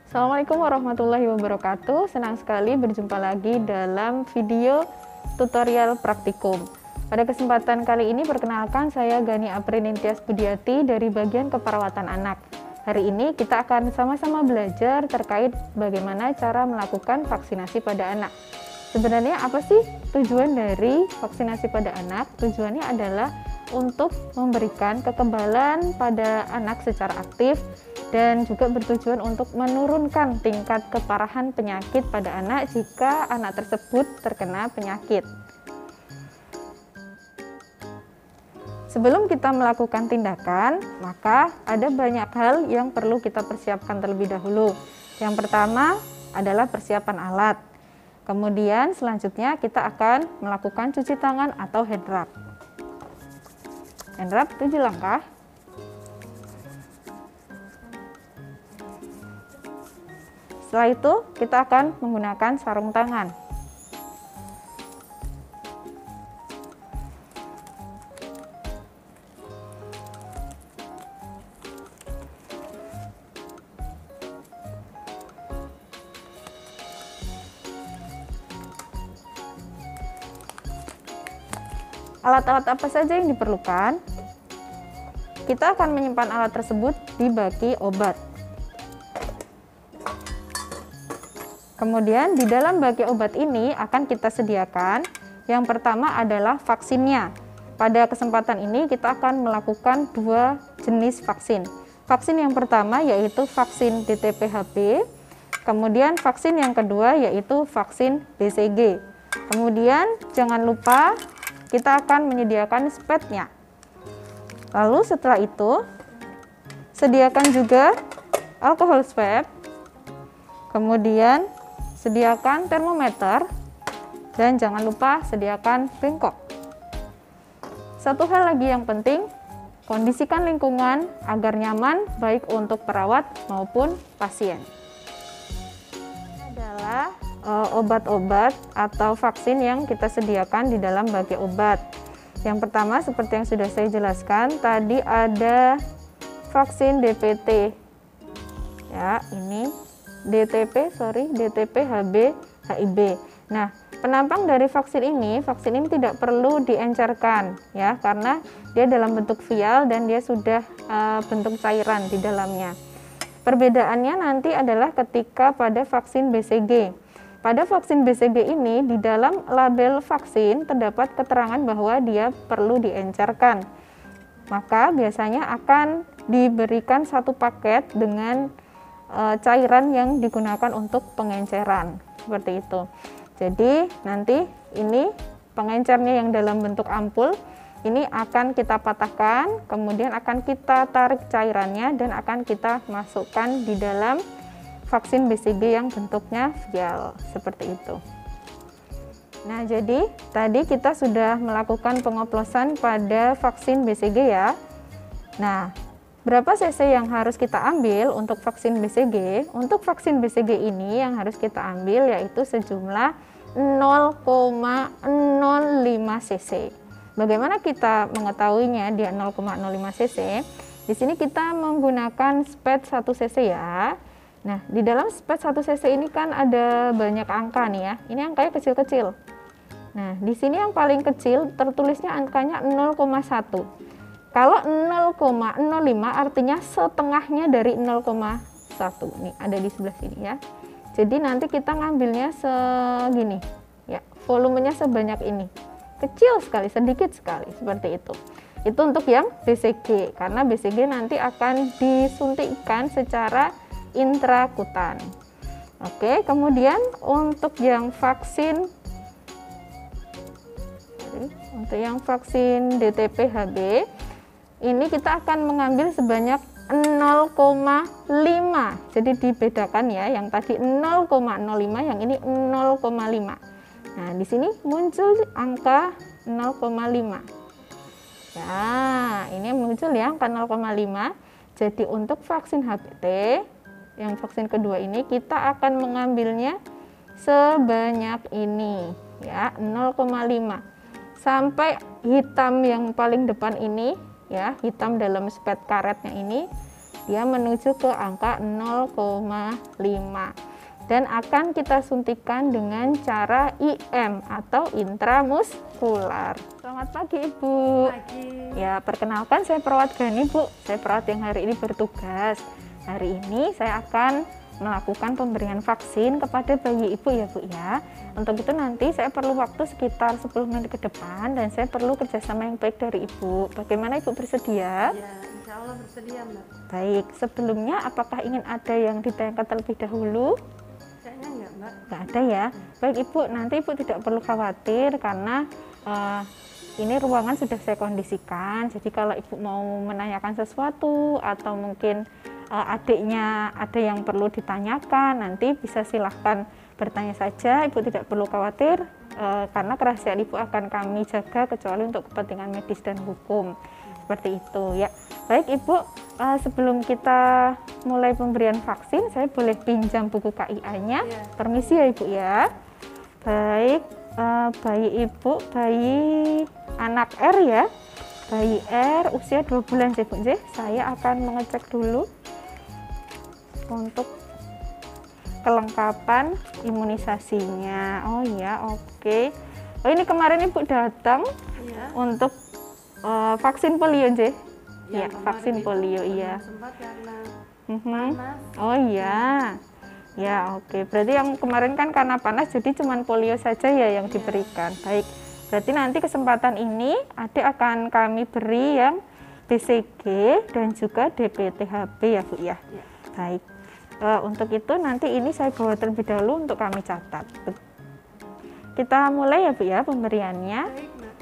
Assalamualaikum warahmatullahi wabarakatuh. Senang sekali berjumpa lagi dalam video tutorial praktikum. Pada kesempatan kali ini perkenalkan, saya Gani Aprinitias Budiati dari bagian keperawatan anak. Hari ini kita akan sama-sama belajar terkait bagaimana cara melakukan vaksinasi pada anak. Sebenarnya apa sih tujuan dari vaksinasi pada anak? Tujuannya adalah untuk memberikan kekebalan pada anak secara aktif dan juga bertujuan untuk menurunkan tingkat keparahan penyakit pada anak jika anak tersebut terkena penyakit. Sebelum kita melakukan tindakan, maka ada banyak hal yang perlu kita persiapkan terlebih dahulu. Yang pertama adalah persiapan alat. Kemudian selanjutnya kita akan melakukan cuci tangan atau hand rub. Hand rub 7 langkah. Setelah itu kita akan menggunakan sarung tangan. Alat-alat apa saja yang diperlukan? Kita akan menyimpan alat tersebut di baki obat. Kemudian di dalam baki obat ini akan kita sediakan yang pertama adalah vaksinnya. Pada kesempatan ini kita akan melakukan 2 jenis vaksin. Vaksin yang pertama yaitu vaksin DTP-HB, kemudian vaksin yang kedua yaitu vaksin BCG. Kemudian jangan lupa kita akan menyediakan spetnya. Lalu setelah itu sediakan juga alkohol swab, kemudian sediakan termometer, dan jangan lupa sediakan bengkok. Satu hal lagi yang penting, kondisikan lingkungan agar nyaman baik untuk perawat maupun pasien. Ini adalah obat-obat atau vaksin yang kita sediakan di dalam baki obat. Yang pertama seperti yang sudah saya jelaskan tadi, ada vaksin DPT. Ya, ini DTP HB HIB. Nah, penampang dari vaksin ini tidak perlu diencerkan ya, karena dia dalam bentuk vial dan dia sudah bentuk cairan di dalamnya. Perbedaannya nanti adalah ketika pada vaksin BCG. Pada vaksin BCG ini di dalam label vaksin terdapat keterangan bahwa dia perlu diencerkan. Maka biasanya akan diberikan satu paket dengan cairan yang digunakan untuk pengenceran, seperti itu. Jadi nanti ini pengencernya yang dalam bentuk ampul ini akan kita patahkan, kemudian akan kita tarik cairannya dan akan kita masukkan di dalam vaksin BCG yang bentuknya vial, seperti itu. Nah, jadi tadi kita sudah melakukan pengoplosan pada vaksin BCG ya. Nah, berapa cc yang harus kita ambil untuk vaksin BCG? Untuk vaksin BCG ini yang harus kita ambil yaitu sejumlah 0,05 cc. Bagaimana kita mengetahuinya dia 0,05 cc? Di sini kita menggunakan spet 1 cc ya. Nah, di dalam spet 1 cc ini kan ada banyak angka nih ya. Ini angkanya kecil-kecil. Nah, di sini yang paling kecil tertulisnya angkanya 0,1. Kalau 0,05 artinya setengahnya dari 0,1. Nih, ada di sebelah sini ya. Jadi nanti kita ngambilnya segini ya. Volumenya sebanyak ini. Kecil sekali, sedikit sekali, seperti itu. Itu untuk yang BCG, karena BCG nanti akan disuntikkan secara intrakutan. Oke, kemudian untuk yang vaksin DTP-HB ini kita akan mengambil sebanyak 0,5. Jadi dibedakan ya, yang tadi 0,05, yang ini 0,5. Nah, di sini muncul angka 0,5. Nah, ini muncul ya angka 0,5. Jadi untuk vaksin HBT yang vaksin kedua ini kita akan mengambilnya sebanyak ini ya, 0,5. sampai hitam yang paling depan ini ya, hitam dalam spet karetnya ini dia menuju ke angka 0,5 dan akan kita suntikan dengan cara IM atau intramuskular. Selamat pagi Ibu. Pagi. Ya, perkenalkan saya perawat Gani Bu. Saya perawat yang hari ini bertugas. Hari ini saya akan melakukan pemberian vaksin kepada bayi Ibu ya Bu ya. Untuk itu nanti saya perlu waktu sekitar 10 menit ke depan dan saya perlu kerjasama yang baik dari Ibu. Bagaimana Ibu bersedia? Ya, insya Allah bersedia Mbak. Baik, sebelumnya apakah ingin ada yang ditanyakan terlebih dahulu? Kayaknya enggak Mbak. Nggak ada ya. Baik Ibu, nanti Ibu tidak perlu khawatir karena ini ruangan sudah saya kondisikan. Jadi kalau Ibu mau menanyakan sesuatu atau mungkin adiknya ada yang perlu ditanyakan, nanti bisa silahkan bertanya saja. Ibu tidak perlu khawatir karena kerahasiaan Ibu akan kami jaga kecuali untuk kepentingan medis dan hukum. Seperti itu ya. Baik Ibu, sebelum kita mulai pemberian vaksin, saya boleh pinjam buku KIA-nya. Ya. Permisi ya Ibu ya. Baik, bayi Ibu, bayi anak R ya. Bayi R usia 2 bulan sih Bu. Saya akan mengecek dulu untuk kelengkapan imunisasinya. Oh ya, oke. Oh ini kemarin Ibu datang Iya. untuk vaksin polio, J. Ya, Ya, vaksin itu polio, belum iya. sempat karena Mhm. panas. Oh iya. Ya, oke. Berarti yang kemarin kan karena panas jadi cuman polio saja ya yang diberikan. Baik. Berarti nanti kesempatan ini adik akan kami beri yang BCG dan juga DPTHB ya, Bu ya. Ya. Baik. Untuk itu nanti ini saya bawa terlebih dahulu untuk kami catat. Kita mulai ya, Bu ya, pemberiannya. Baik Mbak.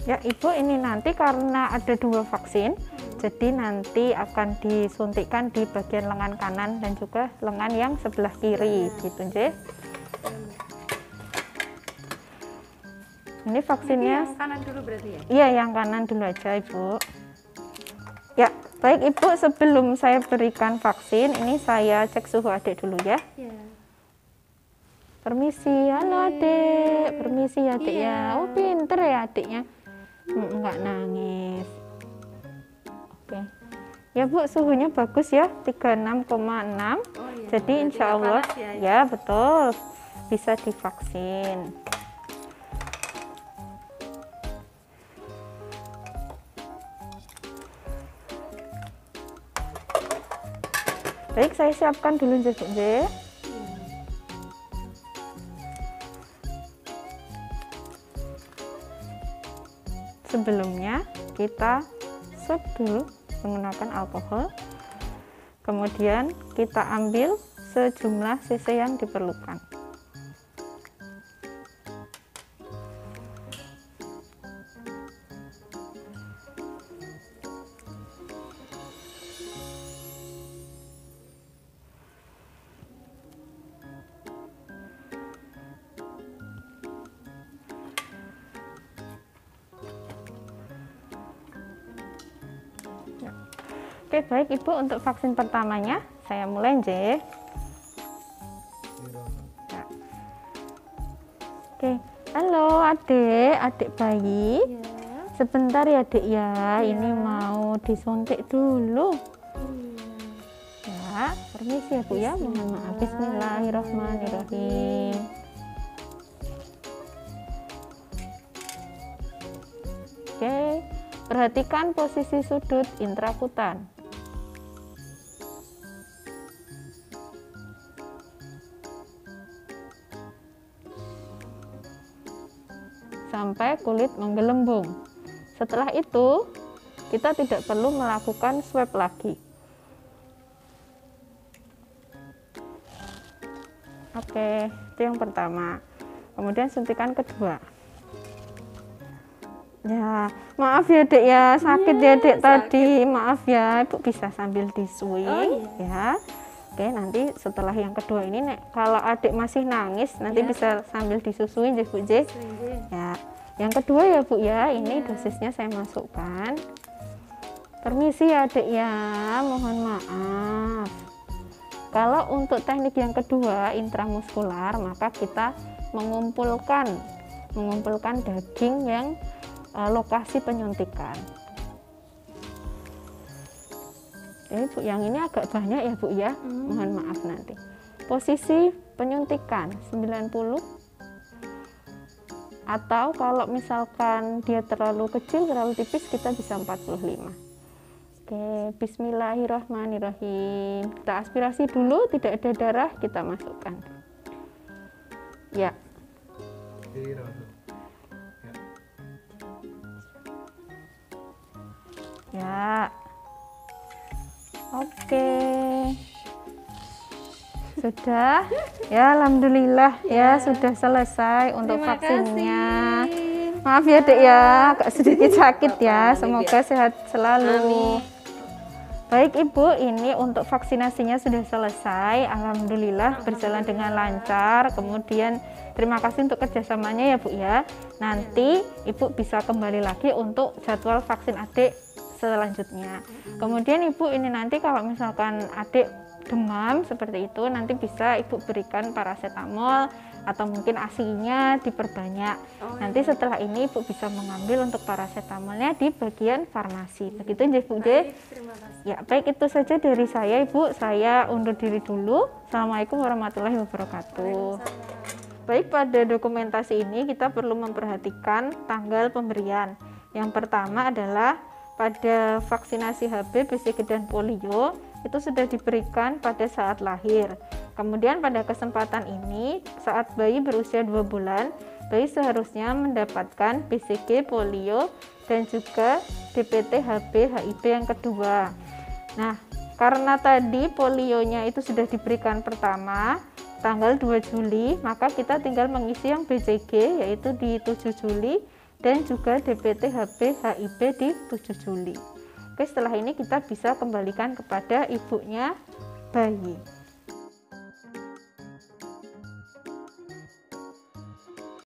Ya Ibu, ini nanti karena ada 2 vaksin, jadi nanti akan disuntikkan di bagian lengan kanan dan juga lengan yang sebelah kiri, gitu J. Ini vaksinnya. Yang kanan dulu berarti ya? Iya, yang kanan dulu aja Ibu. Ya, baik Ibu, sebelum saya berikan vaksin, ini saya cek suhu adik dulu ya. Iya. Permisi, halo adik. Permisi ya adik ya. Oh pinter ya adiknya. Enggak nangis. Oke. Ya Bu, suhunya bagus ya, 36,6. Oh iya. Jadi Berarti insya nggak Allah, panas ya? ya betul, bisa divaksin. Baik, saya siapkan dulu J. Sebelumnya kita swab dulu menggunakan alkohol, kemudian kita ambil sejumlah cc yang diperlukan. Oke, baik Ibu, untuk vaksin pertamanya saya mulai J. Ya. Oke, halo adik bayi. Iya. Sebentar ya adik ya, ini mau disuntik dulu. Ya, permisi ya Bu ya, mohon maaf. Bismillahirrahmanirrahim. Oke, perhatikan posisi sudut intrakutan. Sampai kulit menggelembung. Setelah itu, kita tidak perlu melakukan swab lagi. Oke, itu yang pertama. Kemudian suntikan kedua. Ya, maaf ya Dek ya, sakit ya Dek tadi. Maaf ya, Ibu bisa sambil disui ya. Oke, nanti setelah yang kedua ini kalau adik masih nangis nanti Ya. bisa sambil disusuin ya Bu J. Ya, yang kedua ya Bu ya, ini dosisnya saya masukkan. Permisi ya adik ya, mohon maaf. Kalau untuk teknik yang kedua intramuskular, maka kita mengumpulkan daging yang lokasi penyuntikan. Bu, yang ini agak banyak ya Bu ya, mohon maaf nanti. Posisi penyuntikan 90, atau kalau misalkan dia terlalu kecil, terlalu tipis, kita bisa 45. Oke, bismillahirrahmanirrahim. Kita aspirasi dulu, tidak ada darah, kita masukkan. Ya. Ya. Oke. Sudah. Ya, alhamdulillah ya, sudah selesai untuk Terima vaksinnya. kasih. Maaf ya Dek ya, agak sedikit sakit ya. Semoga sehat selalu. Baik Ibu, ini untuk vaksinasinya sudah selesai. Alhamdulillah berjalan dengan lancar. Kemudian terima kasih untuk kerjasamanya ya Bu ya. Nanti Ibu bisa kembali lagi untuk jadwal vaksin adik selanjutnya. Kemudian Ibu ini nanti kalau misalkan adik demam seperti itu, nanti bisa Ibu berikan paracetamol atau mungkin ASI-nya diperbanyak. Nanti setelah ini Ibu bisa mengambil untuk paracetamolnya di bagian farmasi. Begitu ya Bu D. Terima kasih. Ya, baik itu saja dari saya Ibu. Saya undur diri dulu. Assalamualaikum warahmatullahi wabarakatuh. Baik, pada dokumentasi ini kita perlu memperhatikan tanggal pemberian. Yang pertama adalah pada vaksinasi HB, BCG dan polio itu sudah diberikan pada saat lahir. Kemudian pada kesempatan ini saat bayi berusia 2 bulan, bayi seharusnya mendapatkan BCG, polio dan juga DPT HB HIB yang kedua. Nah, karena tadi polionya itu sudah diberikan pertama tanggal 2 Juli, maka kita tinggal mengisi yang BCG yaitu di 7 Juli dan juga DPT HB HIB di 7 Juli. Oke, setelah ini kita bisa kembalikan kepada ibunya bayi.